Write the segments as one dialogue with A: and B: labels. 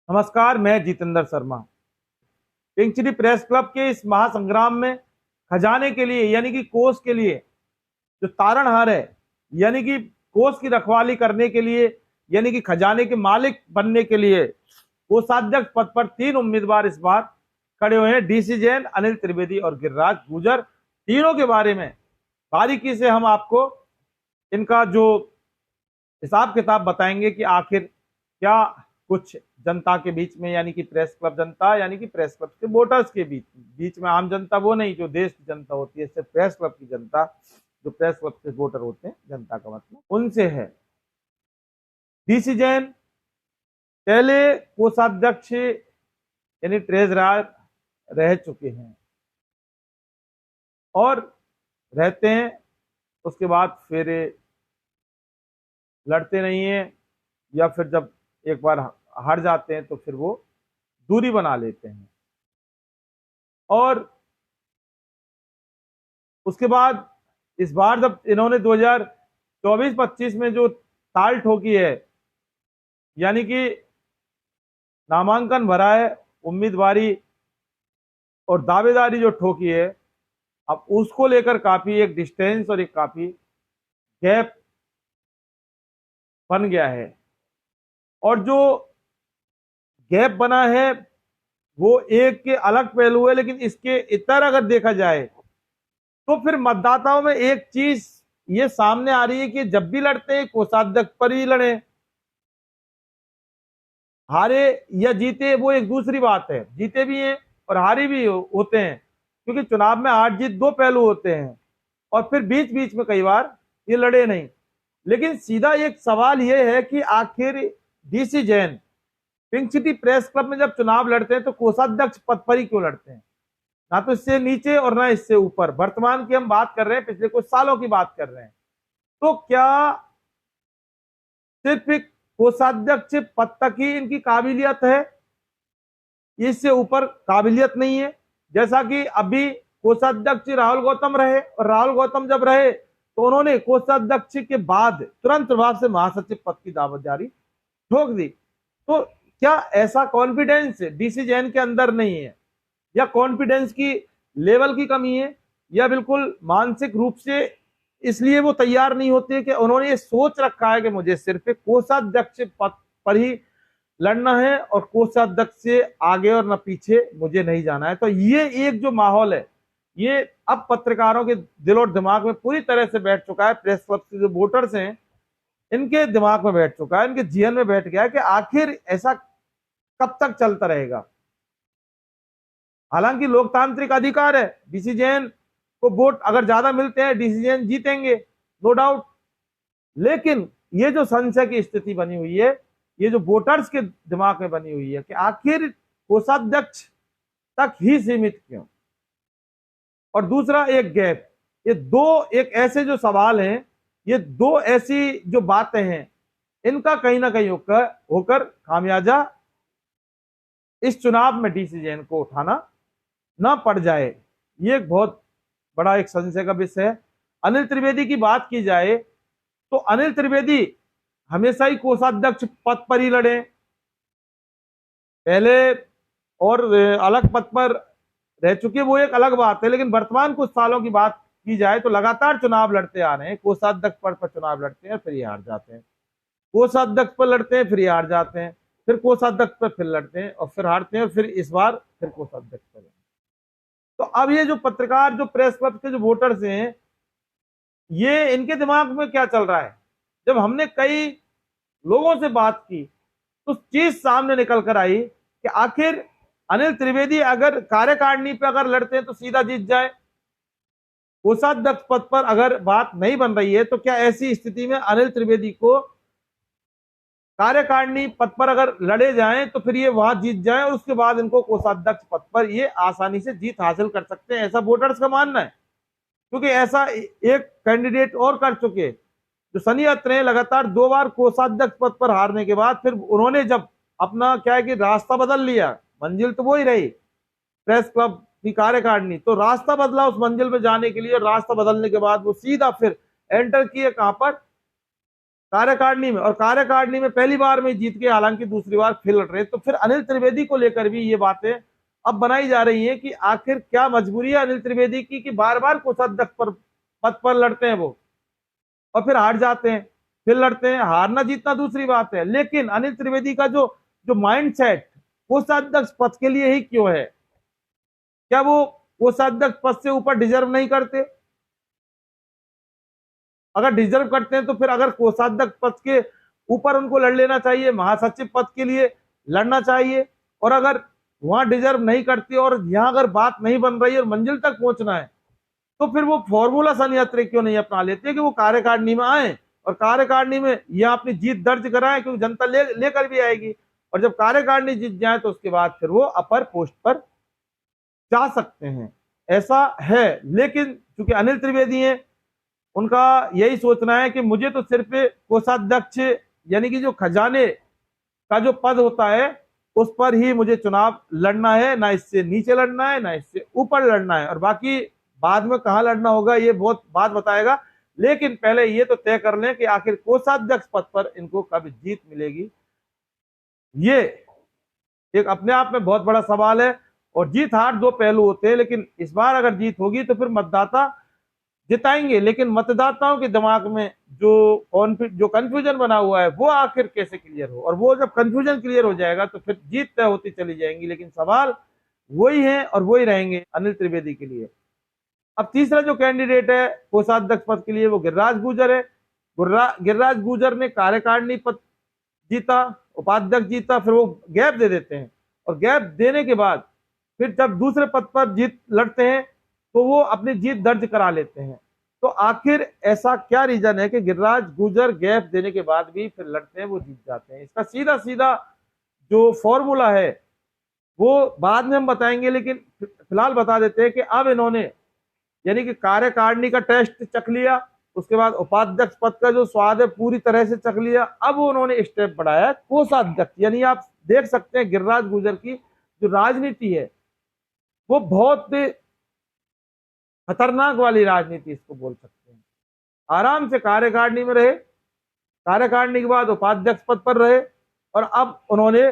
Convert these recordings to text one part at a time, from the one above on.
A: नमस्कार, मैं Jitendra Sharma. Pink city press club के इस महासंग्राम में खजाने के लिए यानी कि कोष के लिए जो तारणहार है, यानी कि कोष की रखवाली करने के लिए, यानी कि खजाने के मालिक बनने के लिए कोषाध्यक्ष पद पर 3 उम्मीदवार इस बार खड़े हुए हैं। डीसी जैन, अनिल त्रिवेदी और गिरिराज गुर्जर। तीनों के बारे में बारीकी से हम आपको इनका जो हिसाब किताब बताएंगे कि आखिर क्या कुछ जनता के बीच में, यानी कि प्रेस क्लब जनता, यानी कि प्रेस क्लब के वोटर्स के बीच बीच में, आम जनता वो नहीं जो देश की जनता होती है, सिर्फ प्रेस क्लब की जनता, जो प्रेस क्लब के वोटर होते हैं, जनता का मतलब उनसे है। डीसी जैन पहले कोषाध्यक्ष यानी ट्रेजरर रह चुके हैं और रहते हैं, उसके बाद फिर लड़ते नहीं है, या फिर जब एक बार हार जाते हैं तो फिर वो दूरी बना लेते हैं। और उसके बाद इस बार जब इन्होंने 2024-25 में जो ताल ठोकी है, यानी कि नामांकन भरा है, उम्मीदवारी और दावेदारी जो ठोकी है, अब उसको लेकर काफी एक डिस्टेंस और एक काफी गैप बन गया है। और जो गैप बना है वो एक के अलग पहलू है, लेकिन इसके इतर अगर देखा जाए तो फिर मतदाताओं में एक चीज ये सामने आ रही है कि जब भी लड़ते हैं कोषाध्यक्ष पर ही लड़े, हारे या जीते वो एक दूसरी बात है। जीते भी हैं और हारे भी होते हैं, क्योंकि चुनाव में हार जीत दो पहलू होते हैं। और फिर बीच बीच में कई बार ये लड़े नहीं। लेकिन सीधा एक सवाल ये है कि आखिर DC Jain pink city press club में जब चुनाव लड़ते हैं तो कोषाध्यक्ष पद पर ही क्यों लड़ते हैं? ना तो इससे नीचे और ना इससे ऊपर। वर्तमान की हम बात कर रहे हैं, पिछले कुछ सालों की बात कर रहे हैं। तो क्या सिर्फ एक कोषाध्यक्ष पद तक ही इनकी काबिलियत है, इससे ऊपर काबिलियत नहीं है? जैसा कि अभी कोषाध्यक्ष राहुल गौतम रहे, और राहुल गौतम जब रहे तो उन्होंने कोषाध्यक्ष के बाद तुरंत प्रभाव से महासचिव पद की दावत जारी ठोक दी। तो क्या ऐसा कॉन्फिडेंस डीसी जैन के अंदर नहीं है, या कॉन्फिडेंस की लेवल की कमी है, या बिल्कुल मानसिक रूप से इसलिए वो तैयार नहीं होते कि उन्होंने ये सोच रखा है कि मुझे सिर्फ कोषाध्यक्ष पद पर ही लड़ना है और कोषाध्यक्ष से आगे और न पीछे मुझे नहीं जाना है? तो ये एक जो माहौल है, ये अब पत्रकारों के दिल और दिमाग में पूरी तरह से बैठ चुका है। प्रेस क्लब के जो वोटर्स हैं इनके दिमाग में बैठ चुका है, इनके जीवन में बैठ गया है कि आखिर ऐसा कब तक चलता रहेगा। हालांकि लोकतांत्रिक अधिकार है, डीसी जैन को वोट अगर ज्यादा मिलते हैं डीसी जैन जीतेंगे, नो डाउट। लेकिन ये जो संशय की स्थिति बनी हुई है, ये जो वोटर्स के दिमाग में बनी हुई है कि आखिर कोषाध्यक्ष तक ही सीमित क्यों? और दूसरा एक गैप। ये दो एक ऐसे जो सवाल हैं, ये दो ऐसी जो बातें हैं, इनका कहीं ना कहीं होकर खामियाजा इस चुनाव में डीसी जैन को उठाना ना पड़ जाए, ये एक बहुत बड़ा एक संशय का विषय है। अनिल त्रिवेदी की बात की जाए तो अनिल त्रिवेदी हमेशा ही कोषाध्यक्ष पद पर ही लड़े, पहले और अलग पद पर रह चुके, वो एक अलग बात है। लेकिन वर्तमान कुछ सालों की बात की जाए तो लगातार चुनाव लड़ते आ रहे हैं। कोषाध्यक्ष पद पर चुनाव लड़ते हैं, फिर ये हार जाते हैं, कोषाध्यक्ष पर लड़ते हैं, फिर ये हार जाते हैं, फिर कोषाध्यक्ष पर फिर लड़ते हैं और फिर हारते हैं, और फिर इस बार फिर कोषाध्यक्ष पर। तो अब ये जो पत्रकार, जो प्रेस क्लब के जो वोटर्स हैं, ये इनके दिमाग में क्या चल रहा है? जब हमने कई लोगों से बात की तो चीज सामने निकल कर आई कि आखिर अनिल त्रिवेदी अगर कार्यकारिणी पे अगर लड़ते हैं तो सीधा जीत जाए, कोषाध्यक्ष पद पर अगर बात नहीं बन रही है तो क्या ऐसी स्थिति में अनिल त्रिवेदी को कार्यकारिणी पद पर अगर लड़े जाएं तो फिर ये वहां जीत जाएं, और उसके बाद इनको कोषाध्यक्ष पद पर ये आसानी से जीत हासिल कर सकते हैं, ऐसा वोटर्स का मानना है। क्योंकि ऐसा एक कैंडिडेट और कर चुके, जो सनी अत्र हैं, लगातार 2 बार कोषाध्यक्ष पद पर हारने के बाद फिर उन्होंने जब अपना क्या है कि रास्ता बदल लिया, मंजिल तो वो ही रही प्रेस क्लब की कार्यकारिणी, तो रास्ता बदला उस मंजिल में जाने के लिए। रास्ता बदलने के बाद वो सीधा फिर एंटर किए कहां पर? कार्यकारिणी में, और कार्यकारिणी में पहली बार में जीत के हालांकि दूसरी बार फिर लड़ रहे। तो फिर अनिल त्रिवेदी को लेकर भी ये बातें अब बनाई जा रही है कि आखिर क्या मजबूरी है अनिल त्रिवेदी की कि बार बार कोषाध्यक्ष पर पद पर लड़ते हैं वो, और फिर हार जाते हैं, फिर लड़ते हैं। हारना जीतना दूसरी बात है, लेकिन अनिल त्रिवेदी का जो जो माइंडसेट कोषाध्यक्ष पद के लिए ही क्यों है? क्या वो कोषाध्यक्ष पद से ऊपर डिजर्व नहीं करते? अगर डिजर्व करते हैं तो फिर अगर कोषाध्यक्ष पद के ऊपर उनको लड़ लेना चाहिए, महासचिव पद के लिए लड़ना चाहिए। और अगर वहां डिजर्व नहीं करते और यहां अगर बात नहीं बन रही और मंजिल तक पहुंचना है, तो फिर वो फॉर्मूला संयंत्र क्यों नहीं अपना लेते कि वो कार्यकारिणी में आए और कार्यकारिणी में यह अपनी जीत दर्ज कराएं, क्योंकि जनता लेकर भी आएगी। और जब कार्यकारिणी जीत जाए तो उसके बाद फिर वो अपर पोस्ट पर जा सकते हैं, ऐसा है। लेकिन चूंकि अनिल त्रिवेदी हैं, उनका यही सोचना है कि मुझे तो सिर्फ कोषाध्यक्ष यानी कि जो खजाने का जो पद होता है उस पर ही मुझे चुनाव लड़ना है, ना इससे नीचे लड़ना है ना इससे ऊपर लड़ना है। और बाकी बाद में कहां लड़ना होगा ये बहुत बात बताएगा, लेकिन पहले ये तो तय कर लें कि आखिर कोषाध्यक्ष पद पर इनको कब जीत मिलेगी। ये एक अपने आप में बहुत बड़ा सवाल है। और जीत हार दो पहलू होते हैं, लेकिन इस बार अगर जीत होगी तो फिर मतदाता जिताएंगे, लेकिन मतदाताओं के दिमाग में जो कंफ्यूजन बना हुआ है वो आखिर कैसे क्लियर हो। और वो जब कंफ्यूजन क्लियर हो जाएगा तो फिर जीत तय होती चली जाएंगी, लेकिन सवाल वही है और वही रहेंगे अनिल त्रिवेदी के लिए। अब तीसरा जो कैंडिडेट है कोषाध्यक्ष पद के लिए वो गिरिराज गुर्जर है। गिरिराज गुर्जर ने कार्यकारिणी पद जीता, उपाध्यक्ष जीता, फिर वो गैप दे देते हैं और गैप देने के बाद फिर जब दूसरे पद पर जीत लड़ते हैं तो वो अपनी जीत दर्ज करा लेते हैं। तो आखिर ऐसा क्या रीजन है कि गिरिराज गुर्जर गैप देने के बाद भी फिर लड़ते हैं, वो जीत जाते हैं? इसका सीधा सीधा जो फॉर्मूला है वो बाद में हम बताएंगे, लेकिन फिलहाल बता देते हैं कि अब इन्होंने यानी कि कार्यकारिणी का टेस्ट चख लिया, उसके बाद उपाध्यक्ष पद का जो स्वाद है पूरी तरह से चख लिया। अब उन्होंने स्टेप बढ़ाया कोषाध्यक्ष, यानी आप देख सकते हैं गिरिराज गुर्जर की जो राजनीति है वो बहुत खतरनाक वाली राजनीति इसको बोल सकते हैं। आराम से कार्यकारिणी में रहे, कार्यकारिणी के बाद उपाध्यक्ष पद पर रहे, और अब उन्होंने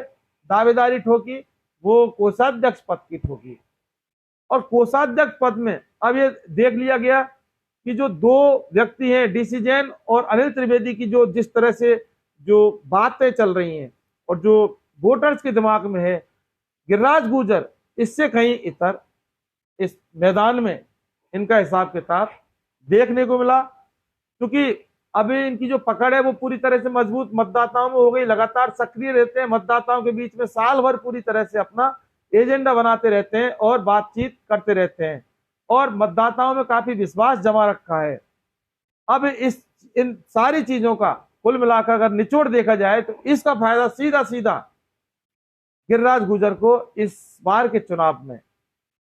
A: दावेदारी ठोकी वो कोषाध्यक्ष पद की ठोकी। और कोषाध्यक्ष पद में अब ये देख लिया गया कि जो दो व्यक्ति हैं डीसी जैन और अनिल त्रिवेदी की जो जिस तरह से जो बातें चल रही हैं और जो वोटर्स के दिमाग में है, गिरिराज गुर्जर इससे कहीं इतर इस मैदान में इनका हिसाब किताब देखने को मिला। क्योंकि अभी इनकी जो पकड़ है वो पूरी तरह से मजबूत मतदाताओं में हो गई, लगातार सक्रिय रहते हैं मतदाताओं के बीच में, साल भर पूरी तरह से अपना एजेंडा बनाते रहते हैं और बातचीत करते रहते हैं और मतदाताओं में काफी विश्वास जमा रखा है। अब इन सारी चीजों का कुल मिलाकर अगर निचोड़ देखा जाए तो इसका फायदा सीधा सीधा गिरिराज गुर्जर को इस बार के चुनाव में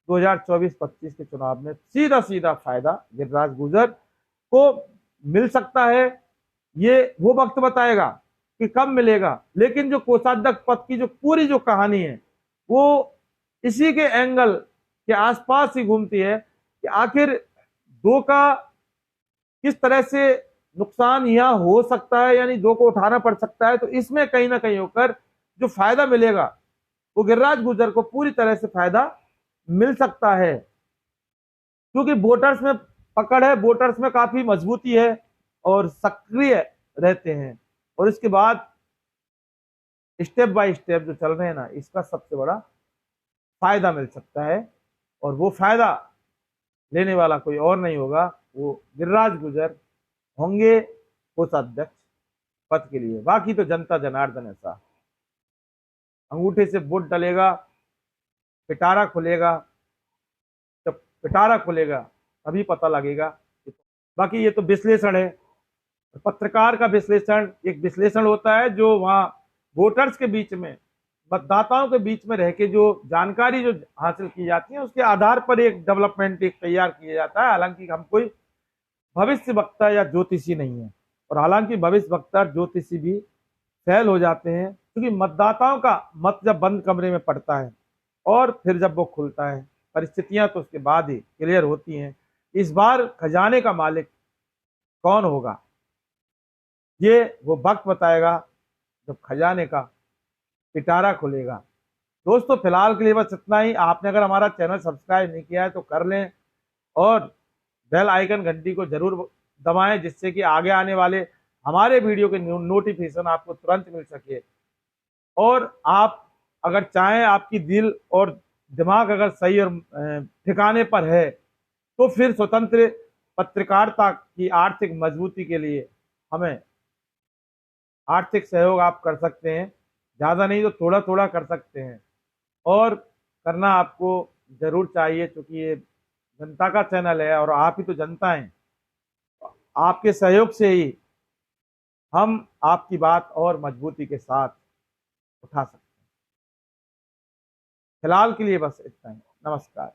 A: 2024-25 के चुनाव में सीधा सीधा फायदा गिरिराज गुर्जर को मिल सकता है। ये वो वक्त बताएगा कि कब मिलेगा, लेकिन जो कोषाध्यक्ष पद की जो पूरी जो कहानी है वो इसी के एंगल के आसपास ही घूमती है कि आखिर दो का किस तरह से नुकसान यहां हो सकता है, यानी दो को उठाना पड़ सकता है। तो इसमें कहीं ना कहीं होकर जो फायदा मिलेगा वो गिरिराज गुर्जर को पूरी तरह से फायदा मिल सकता है, क्योंकि वोटर्स में पकड़ है, वोटर्स में काफी मजबूती है और सक्रिय रहते हैं। और इसके बाद स्टेप बाय स्टेप जो चल रहे हैं ना, इसका सबसे बड़ा फायदा मिल सकता है और वो फायदा लेने वाला कोई और नहीं होगा, वो गिरिराज गुर्जर होंगे कोषाध्यक्ष पद के लिए। बाकी तो जनता जनार्दन ऐसा अंगूठे से वोट डलेगा, पिटारा खुलेगा, जब पिटारा खुलेगा तभी पता लगेगा। बाकी ये तो विश्लेषण है, पत्रकार का विश्लेषण एक विश्लेषण होता है जो वहां वोटर्स के बीच में मतदाताओं के बीच में रह के जो जानकारी जो हासिल की जाती है उसके आधार पर एक डेवलपमेंट एक तैयार किया जाता है। हालांकि हम कोई भविष्य वक्ता या ज्योतिषी नहीं है, और हालांकि भविष्य वक्ता ज्योतिषी भी फेल हो जाते हैं, क्योंकि मतदाताओं का मत जब बंद कमरे में पड़ता है और फिर जब वो खुलता है परिस्थितियां तो उसके बाद ही क्लियर होती हैं। इस बार खजाने का मालिक कौन होगा ये वो वक्त बताएगा जब खजाने का पिटारा खुलेगा। दोस्तों फिलहाल के लिए बस इतना ही। आपने अगर हमारा चैनल सब्सक्राइब नहीं किया है तो कर लें और बेल आइकन घंटी को जरूर दबाएं, जिससे कि आगे आने वाले हमारे वीडियो के नोटिफिकेशन आपको तुरंत मिल सके। और आप अगर चाहें, आपकी दिल और दिमाग अगर सही और ठिकाने पर है, तो फिर स्वतंत्र पत्रकारिता की आर्थिक मजबूती के लिए हमें आर्थिक सहयोग आप कर सकते हैं। ज़्यादा नहीं तो थोड़ा थोड़ा कर सकते हैं, और करना आपको जरूर चाहिए, क्योंकि ये जनता का चैनल है और आप ही तो जनता हैं। आपके सहयोग से ही हम आपकी बात और मजबूती के साथ उठा सकते हैं। फिलहाल के लिए बस इतना ही। नमस्कार।